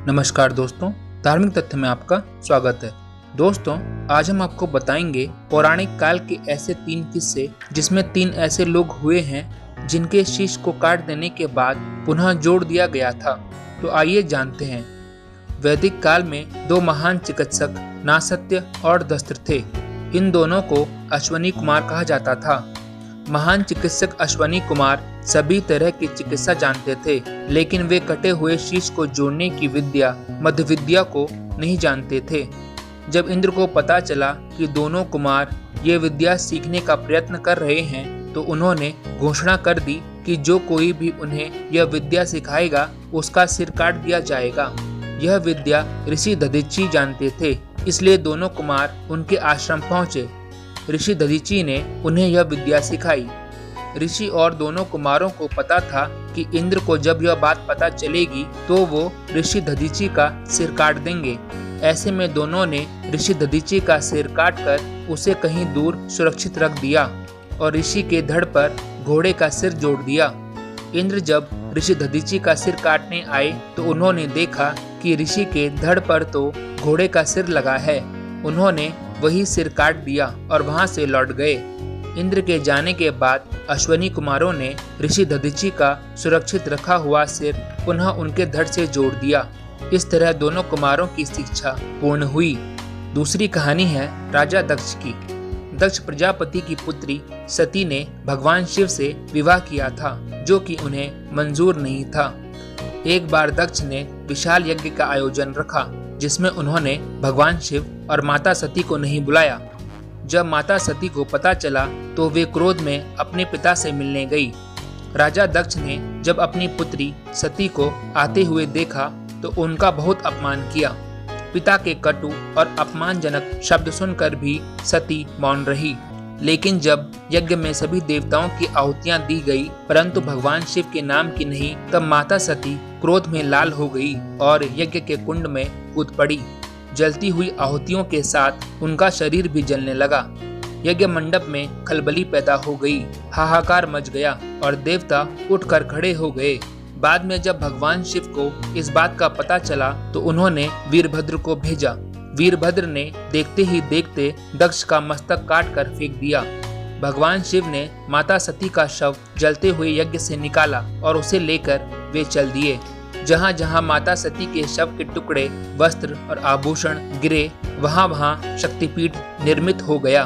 नमस्कार दोस्तों, धार्मिक तथ्य में आपका स्वागत है। दोस्तों, आज हम आपको बताएंगे पौराणिक काल के ऐसे 3 किस्से जिसमें 3 ऐसे लोग हुए हैं जिनके शीश को काट देने के बाद पुनः जोड़ दिया गया था। तो आइए जानते हैं। वैदिक काल में 2 महान चिकित्सक नासत्य और दस्त्र थे। इन दोनों को अश्वनी कुमार कहा जाता था। महान चिकित्सक अश्वनी कुमार सभी तरह की चिकित्सा जानते थे, लेकिन वे कटे हुए शीश को जोड़ने की विद्या मध्य विद्या को नहीं जानते थे। जब इंद्र को पता चला कि दोनों कुमार ये विद्या सीखने का प्रयत्न कर रहे हैं, तो उन्होंने घोषणा कर दी कि जो कोई भी उन्हें यह विद्या सिखाएगा उसका सिर काट दिया जाएगा। यह विद्या ऋषि दधीची जानते थे, इसलिए दोनों कुमार उनके आश्रम पहुंचे। ऋषि दधीची ने उन्हें यह विद्या सिखाई। ऋषि और दोनों कुमारों को पता था कि इंद्र को जब यह बात पता चलेगी तो वो ऋषि दधीची का सिर काट देंगे। ऐसे में दोनों ने ऋषि दधीची का सिर काटकर उसे कहीं दूर सुरक्षित रख दिया और ऋषि के धड़ पर घोड़े का सिर जोड़ दिया। इंद्र जब ऋषि दधीची का सिर काटने आए तो उन्होंने देखा कि ऋषि के धड़ पर तो घोड़े का सिर लगा है। उन्होंने वही सिर काट दिया और वहां से लौट गए। इंद्र के जाने के बाद अश्वनी कुमारों ने ऋषि दधीची का सुरक्षित रखा हुआ सिर पुनः उनके धड़ से जोड़ दिया। इस तरह दोनों कुमारों की शिक्षा पूर्ण हुई। दूसरी कहानी है राजा दक्ष की। दक्ष प्रजापति की पुत्री सती ने भगवान शिव से विवाह किया था, जो कि उन्हें मंजूर नहीं था। एक बार दक्ष ने विशाल यज्ञ का आयोजन रखा, जिसमें उन्होंने भगवान शिव और माता सती को नहीं बुलाया। जब माता सती को पता चला तो वे क्रोध में अपने पिता से मिलने गई। राजा दक्ष ने जब अपनी पुत्री सती को आते हुए देखा तो उनका बहुत अपमान किया। पिता के कटु और अपमानजनक शब्द सुनकर भी सती मौन रही। लेकिन जब यज्ञ में सभी देवताओं की आहुतियां दी गई, परंतु भगवान शिव के नाम की नहीं, तब माता सती क्रोध में लाल हो गई और यज्ञ के कुंड में कूद पड़ी। जलती हुई आहुतियों के साथ उनका शरीर भी जलने लगा। यज्ञ मंडप में खलबली पैदा हो गई, हाहाकार मच गया और देवता उठकर खड़े हो गए। बाद में जब भगवान शिव को इस बात का पता चला तो उन्होंने वीरभद्र को भेजा। वीरभद्र ने देखते ही देखते दक्ष का मस्तक काट कर फेंक दिया। भगवान शिव ने माता सती का शव जलते हुए यज्ञ से निकाला और उसे लेकर वे चल दिए। जहाँ जहाँ माता सती के शव के टुकड़े, वस्त्र और आभूषण गिरे, वहाँ वहाँ शक्तिपीठ निर्मित हो गया।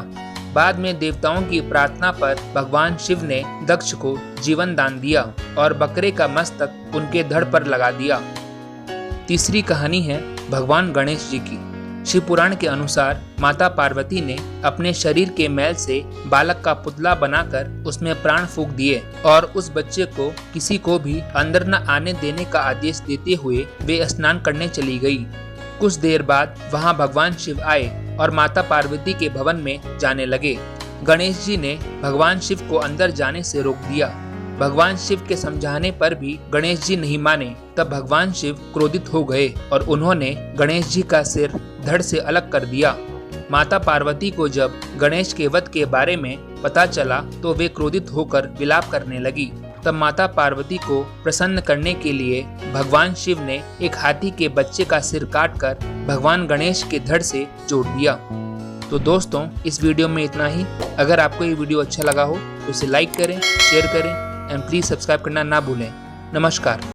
बाद में देवताओं की प्रार्थना पर भगवान शिव ने दक्ष को जीवन दान दिया और बकरे का मस्तक उनके धड़ पर लगा दिया। तीसरी कहानी है भगवान गणेश जी की। शिव पुराण के अनुसार माता पार्वती ने अपने शरीर के मैल से बालक का पुतला बनाकर उसमें प्राण फूंक दिए और उस बच्चे को किसी को भी अंदर न आने देने का आदेश देते हुए वे स्नान करने चली गई। कुछ देर बाद वहां भगवान शिव आए और माता पार्वती के भवन में जाने लगे। गणेश जी ने भगवान शिव को अंदर जाने से रोक दिया। भगवान शिव के समझाने पर भी गणेश जी नहीं माने। तब भगवान शिव क्रोधित हो गए और उन्होंने गणेश जी का सिर धड़ से अलग कर दिया। माता पार्वती को जब गणेश के वध के बारे में पता चला तो वे क्रोधित होकर विलाप करने लगी। तब माता पार्वती को प्रसन्न करने के लिए भगवान शिव ने एक हाथी के बच्चे का सिर काटकर भगवान गणेश के धड़ से जोड़ दिया। तो दोस्तों, इस वीडियो में इतना ही। अगर आपको ये वीडियो अच्छा लगा हो तो इसे लाइक करें, शेयर करें एंड प्लीज सब्सक्राइब करना ना भूलें। नमस्कार।